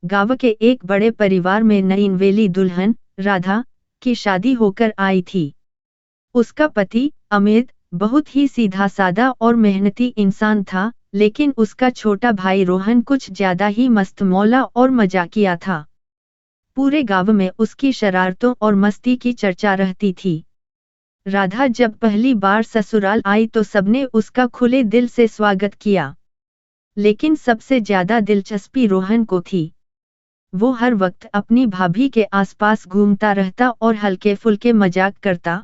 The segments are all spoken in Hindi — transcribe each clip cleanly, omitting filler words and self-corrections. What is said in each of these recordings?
गांव के एक बड़े परिवार में नईनवेली दुल्हन राधा की शादी होकर आई थी। उसका पति अमित बहुत ही सीधा सादा और मेहनती इंसान था, लेकिन उसका छोटा भाई रोहन कुछ ज्यादा ही मस्तमौला और मजाकिया था। पूरे गांव में उसकी शरारतों और मस्ती की चर्चा रहती थी। राधा जब पहली बार ससुराल आई तो सबने उसका खुले दिल से स्वागत किया, लेकिन सबसे ज्यादा दिलचस्पी रोहन को थी। वो हर वक्त अपनी भाभी के आसपास घूमता रहता और हल्के फुल्के मजाक करता।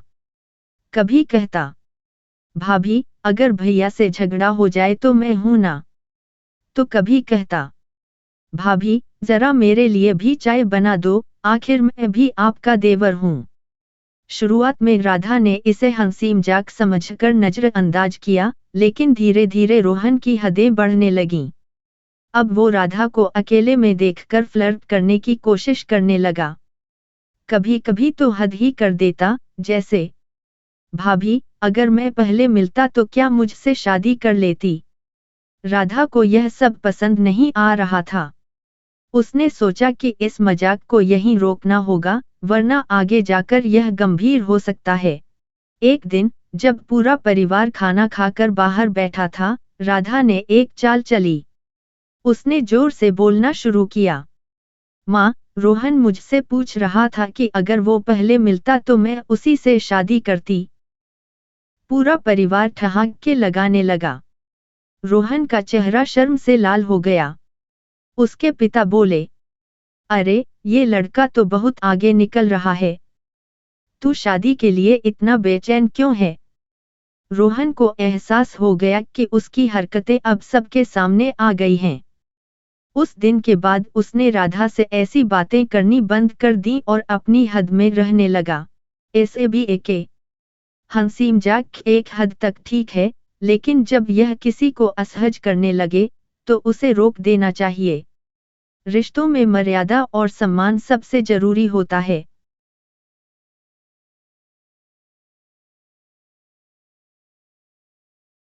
कभी कहता, भाभी अगर भैया से झगड़ा हो जाए तो मैं हूं ना। तो कभी कहता, भाभी जरा मेरे लिए भी चाय बना दो, आखिर मैं भी आपका देवर हूं। शुरुआत में राधा ने इसे हंसी मजाक समझकर नजरअंदाज किया, लेकिन धीरे धीरे रोहन की हदें बढ़ने लगीं। अब वो राधा को अकेले में देखकर फ्लर्ट करने की कोशिश करने लगा। कभी कभी तो हद ही कर देता, जैसे, भाभी अगर मैं पहले मिलता तो क्या मुझसे शादी कर लेती। राधा को यह सब पसंद नहीं आ रहा था। उसने सोचा कि इस मजाक को यहीं रोकना होगा, वरना आगे जाकर यह गंभीर हो सकता है। एक दिन जब पूरा परिवार खाना खाकर बाहर बैठा था, राधा ने एक चाल चली। उसने जोर से बोलना शुरू किया, माँ रोहन मुझसे पूछ रहा था कि अगर वो पहले मिलता तो मैं उसी से शादी करती। पूरा परिवार ठहाके लगाने लगा। रोहन का चेहरा शर्म से लाल हो गया। उसके पिता बोले, अरे ये लड़का तो बहुत आगे निकल रहा है। तू शादी के लिए इतना बेचैन क्यों है। रोहन को एहसास हो गया कि उसकी हरकतें अब सबके सामने आ गई हैं। उस दिन के बाद उसने राधा से ऐसी बातें करनी बंद कर दी और अपनी हद में रहने लगा। ऐसे भी एके हंसी मजाक एक हद तक ठीक है, लेकिन जब यह किसी को असहज करने लगे तो उसे रोक देना चाहिए। रिश्तों में मर्यादा और सम्मान सबसे जरूरी होता है।